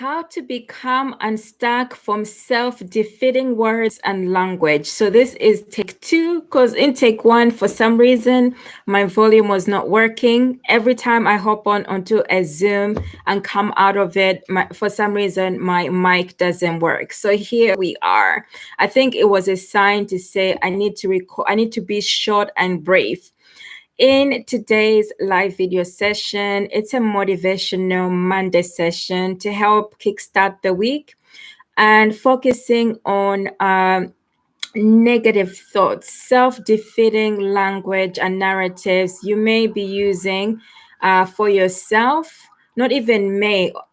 how to become unstuck from self-defeating words and language. So this is take two, because in take one, for some reason, my volume was not working. Every time I hop onto a Zoom and come out of it, for some reason, my mic doesn't work. So here we are. I think it was a sign to say I need to record. I need to be short and brief. In today's live video session, it's a motivational Monday session to help kickstart the week and focusing on negative thoughts, self-defeating language and narratives you may be using for yourself, not even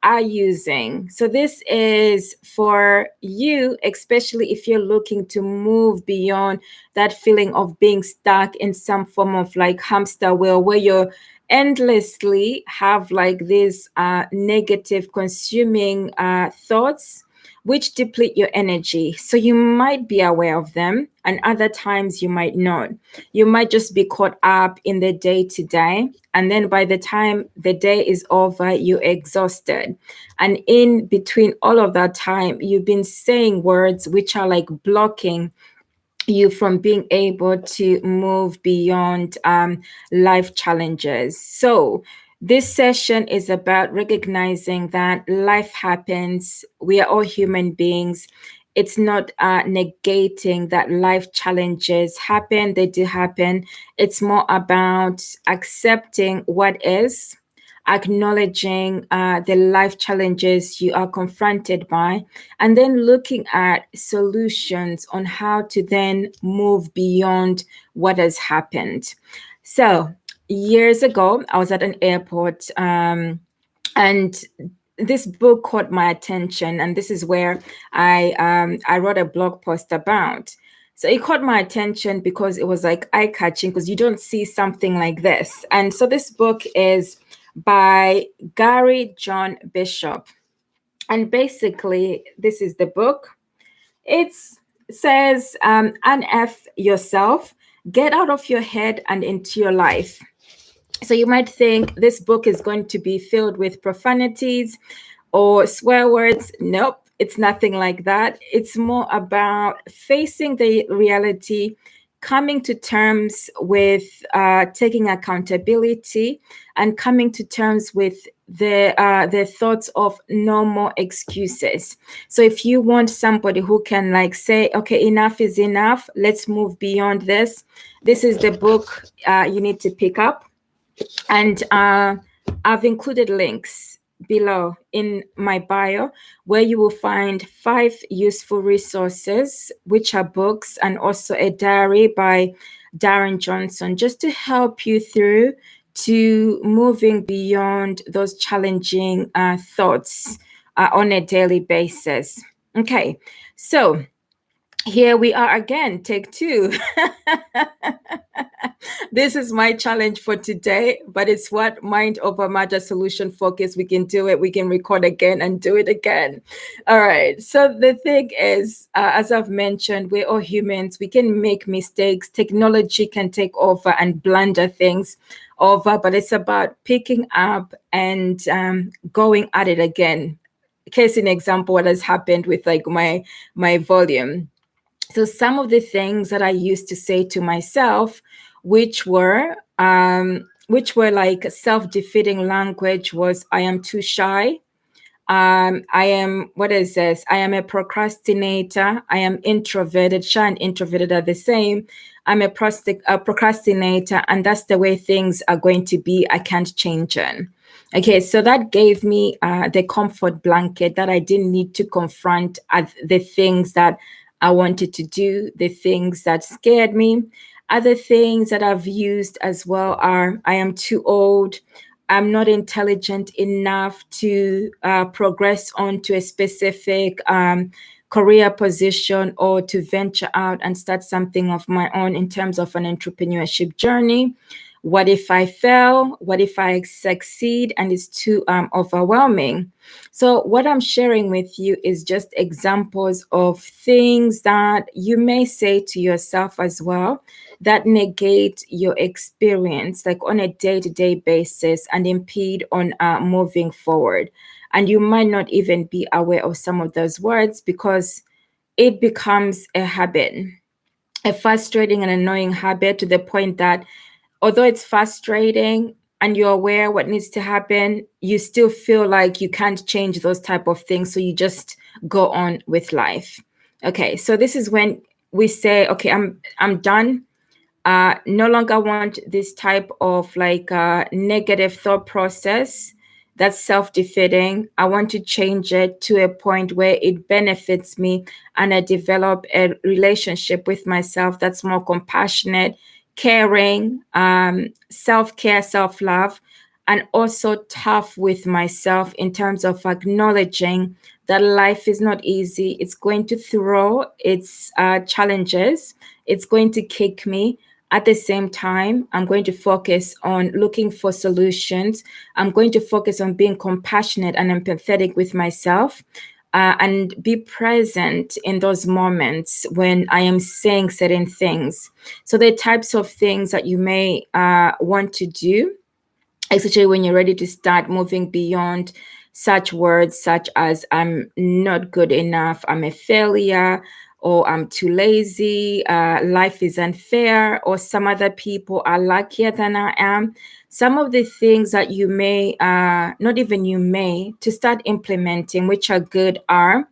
are using. So this is for you, especially if you're looking to move beyond that feeling of being stuck in some form of like hamster wheel where you're endlessly have like these negative consuming thoughts which deplete your energy. So you might be aware of them, and other times you might not. You might just be caught up in the day to day, and then by the time the day is over, you're exhausted. And in between all of that time, you've been saying words which are like blocking you from being able to move beyond life challenges. So this session is about recognizing that life happens. We are all human beings. It's not negating that life challenges happen. They do happen. It's more about accepting what is, acknowledging the life challenges you are confronted by, and then looking at solutions on how to then move beyond what has happened. So years ago, I was at an airport and this book caught my attention, and this is where I wrote a blog post about. So it caught my attention because it was like eye-catching, because you don't see something like this. And so this book is by Gary John Bishop. And basically, this is the book. It says, unf yourself, get out of your head and into your life. So you might think this book is going to be filled with profanities or swear words. Nope, it's nothing like that. It's more about facing the reality, coming to terms with taking accountability, and coming to terms with the thoughts of no more excuses. So if you want somebody who can like say, okay, enough is enough, let's move beyond this, this is the book you need to pick up. And I've included links below in my bio where you will find 5 useful resources, which are books and also a diary by Darren Johnson, just to help you through to moving beyond those challenging thoughts on a daily basis. Okay, so here we are again, take 2. This is my challenge for today, but it's what mind over matter solution focus. We can do it. We can record again and do it again. All right. So the thing is, as I've mentioned, we're all humans. We can make mistakes. Technology can take over and blunder things over, but it's about picking up and going at it again. Case in example, what has happened with like my volume. So some of the things that I used to say to myself, which were like self-defeating language, was I am too shy. I am, what is this? I am a procrastinator. I am introverted. Shy and introverted are the same. I'm a procrastinator, and that's the way things are going to be. I can't change it. Okay, so that gave me the comfort blanket that I didn't need to confront the things that I wanted to do, the things that scared me. Other things that I've used as well are I am too old. I'm not intelligent enough to progress onto a specific career position or to venture out and start something of my own in terms of an entrepreneurship journey. What if I fail? What if I succeed and it's too overwhelming? So what I'm sharing with you is just examples of things that you may say to yourself as well that negate your experience, like on a day-to-day basis, and impede on moving forward. And you might not even be aware of some of those words because it becomes a habit, a frustrating and annoying habit, to the point that although it's frustrating and you're aware what needs to happen, you still feel like you can't change those type of things. So you just go on with life. Okay, so this is when we say, okay, I'm done. No longer want this type of like negative thought process that's self-defeating. I want to change it to a point where it benefits me and I develop a relationship with myself that's more compassionate, caring, self-care, self-love, and also tough with myself in terms of acknowledging that life is not easy. It's going to throw its challenges. It's going to kick me. At the same time, I'm going to focus on looking for solutions. I'm going to focus on being compassionate and empathetic with myself, and be present in those moments when I am saying certain things. So the types of things that you may want to do, especially when you're ready to start moving beyond such words such as I'm not good enough, I'm a failure, or I'm too lazy, life is unfair, or some other people are luckier than I am. Some of the things that you may, not even you may, to start implementing, which are good, are,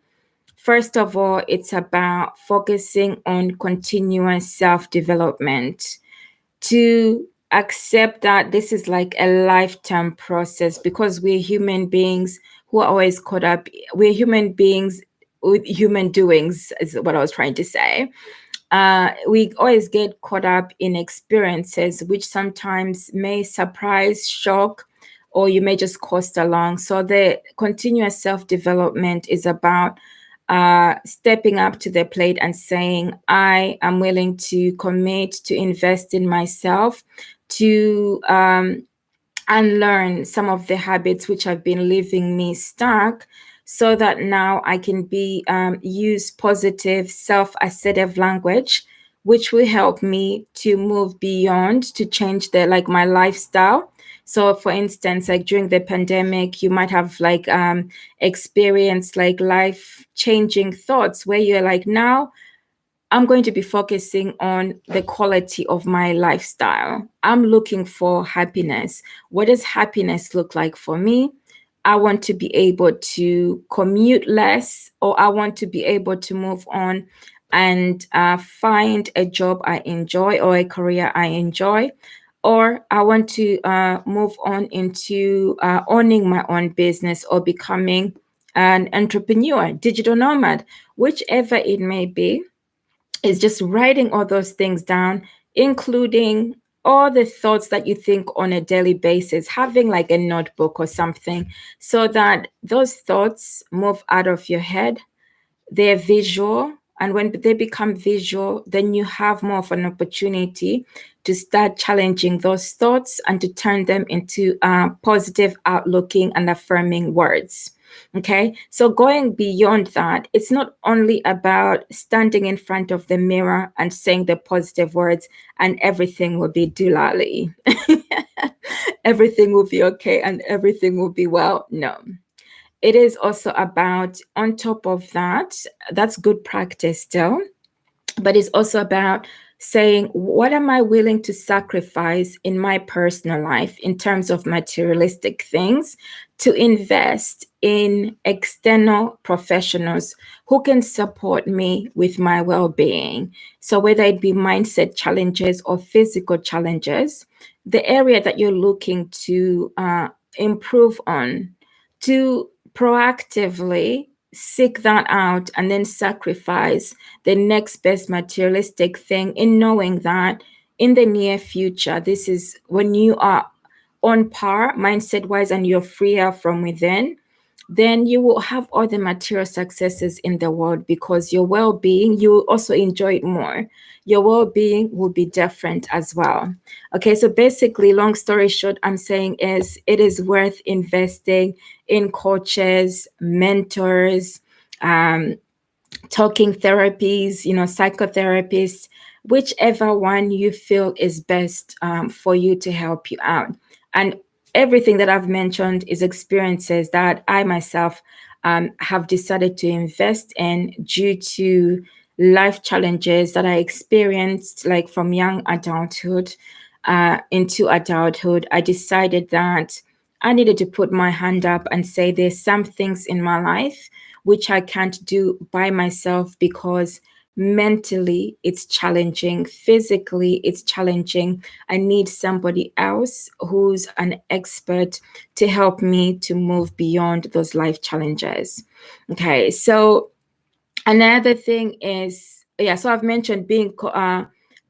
first of all, it's about focusing on continuous self-development, to accept that this is like a lifetime process, because we're human beings who are always caught up. We're human beings with human doings, is what I was trying to say. We always get caught up in experiences which sometimes may surprise, shock, or you may just coast along. So the continuous self-development is about stepping up to the plate and saying, I am willing to commit to invest in myself, to unlearn some of the habits which have been leaving me stuck, so that now I can be use positive self-assertive language, which will help me to move beyond, to change the like my lifestyle. So for instance, like during the pandemic, you might have like experienced like life changing thoughts where you're like, now I'm going to be focusing on the quality of my lifestyle. I'm looking for happiness. What does happiness look like for me? I want to be able to commute less, or I want to be able to move on and find a job I enjoy or a career I enjoy. Or I want to move on into owning my own business or becoming an entrepreneur, digital nomad, whichever it may be. Is just writing all those things down, including all the thoughts that you think on a daily basis, having like a notebook or something, so that those thoughts move out of your head. They're visual. And when they become visual, then you have more of an opportunity to start challenging those thoughts and to turn them into positive, outlooking, and affirming words. Okay, so going beyond that, it's not only about standing in front of the mirror and saying the positive words and everything will be doolally. Everything will be okay and everything will be well. No, it is also about, on top of that, that's good practice still, but it's also about saying, what am I willing to sacrifice in my personal life in terms of materialistic things to invest in external professionals who can support me with my well-being? So whether it be mindset challenges or physical challenges, the area that you're looking to improve on, to proactively seek that out and then sacrifice the next best materialistic thing, in knowing that in the near future, this is when you are on par mindset wise and you're freer from within, then you will have all the material successes in the world, because your well-being, you will also enjoy it more. Your well-being will be different as well. Okay, so basically, long story short, I'm saying is it is worth investing in coaches, mentors, um, talking therapies, psychotherapists, whichever one you feel is best for you to help you out. And everything that I've mentioned is experiences that I myself have decided to invest in due to life challenges that I experienced, like from young adulthood into adulthood. I decided that I needed to put my hand up and say there's some things in my life which I can't do by myself, because mentally it's challenging, physically it's challenging. I need somebody else who's an expert to help me to move beyond those life challenges. Okay, so another thing is, yeah, so I've mentioned being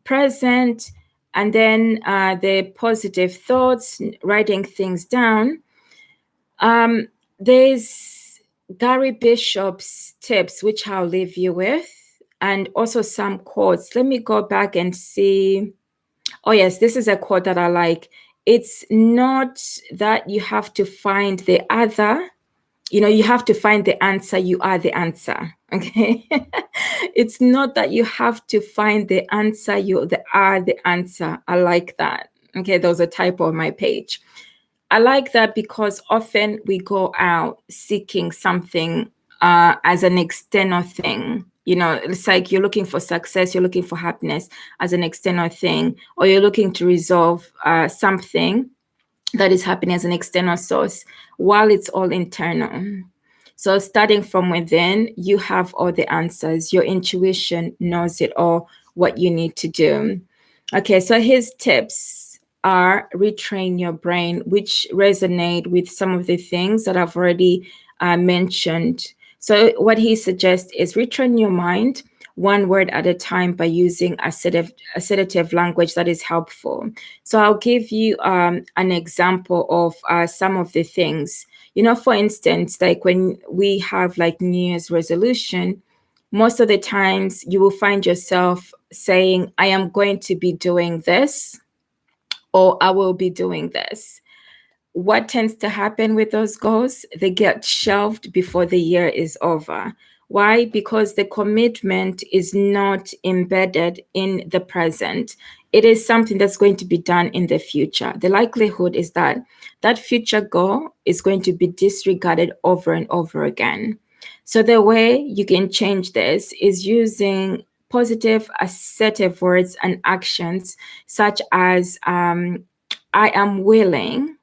present, and then the positive thoughts, writing things down. There's Gary Bishop's tips, which I'll leave you with, and also some quotes. Let me go back and see. Oh, yes, this is a quote that I like. It's not that you have to find the other, you have to find the answer, you are the answer. Okay. It's not that you have to find the answer, you are the answer. I like that. Okay, there was a typo on my page. I like that because often we go out seeking something as an external thing. It's like you're looking for success, you're looking for happiness as an external thing, or you're looking to resolve something that is happening as an external source, while it's all internal. So starting from within, you have all the answers. Your intuition knows it all, what you need to do. Okay, so his tips are retrain your brain, which resonate with some of the things that I've already mentioned. So what he suggests is retrain your mind one word at a time by using assertive language that is helpful. So I'll give you an example of some of the things. For instance, like when we have like New Year's resolution, most of the times you will find yourself saying, I am going to be doing this, or I will be doing this. What tends to happen with those goals? They get shelved before the year is over. Why? Because the commitment is not embedded in the present. It is something that's going to be done in the future. The likelihood is that that future goal is going to be disregarded over and over again. So the way you can change this is using positive, assertive words and actions, such as I am willing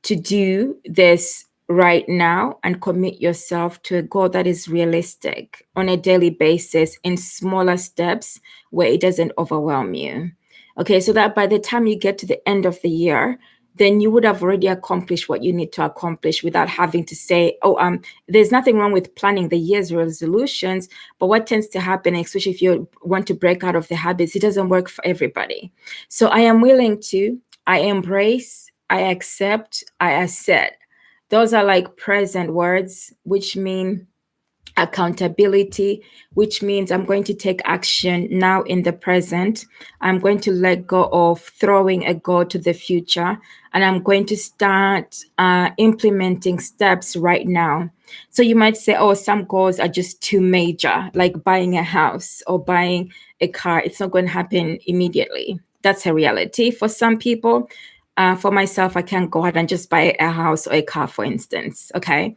to do this right now, and commit yourself to a goal that is realistic on a daily basis in smaller steps where it doesn't overwhelm you. Okay, so that by the time you get to the end of the year, then you would have already accomplished what you need to accomplish without having to say, there's nothing wrong with planning the year's resolutions. But what tends to happen, especially if you want to break out of the habits, it doesn't work for everybody. So I am willing to, I embrace, I accept, I assert. Those are like present words, which mean accountability, which means I'm going to take action now in the present. I'm going to let go of throwing a goal to the future, and I'm going to start implementing steps right now. So you might say, oh, some goals are just too major, like buying a house or buying a car. It's not going to happen immediately. That's a reality for some people. For myself, I can't go ahead and just buy a house or a car, for instance. Okay.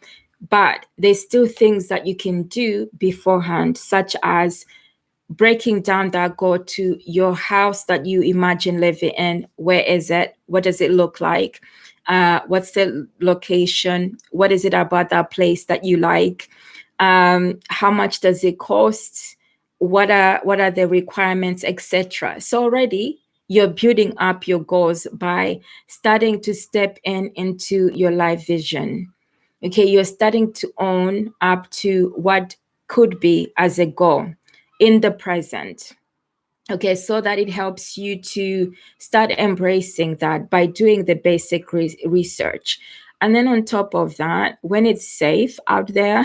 But there's still things that you can do beforehand, such as breaking down that goal to your house that you imagine living in. Where is it? What does it look like? What's the location? What is it about that place that you like? How much does it cost? What are the requirements, etc. So already you're building up your goals by starting to step into your life vision. Okay, you're starting to own up to what could be as a goal in the present. Okay, so that it helps you to start embracing that by doing the basic research. And then on top of that, when it's safe out there,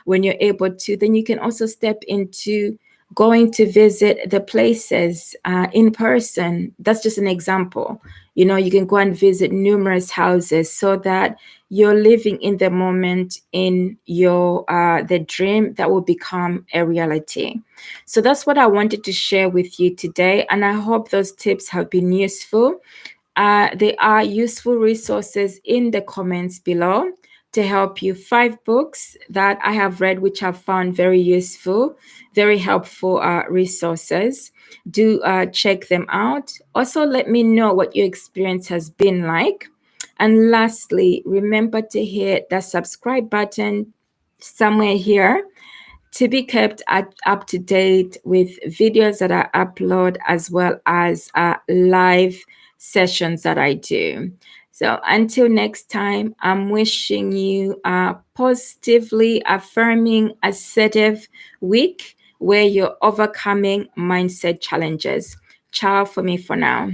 when you're able to, then you can also step into going to visit the places in person. That's just an example. You can go and visit numerous houses so that you're living in the moment, in your the dream that will become a reality. So that's what I wanted to share with you today, and I hope those tips have been useful. There are useful resources in the comments below to help you. 5 books that I have read, which I've found very useful, very helpful resources. Do check them out. Also, let me know what your experience has been like. And lastly, remember to hit the subscribe button somewhere here to be kept up to date with videos that I upload, as well as live sessions that I do. So until next time, I'm wishing you a positively affirming, assertive week where you're overcoming mindset challenges. Ciao for me for now.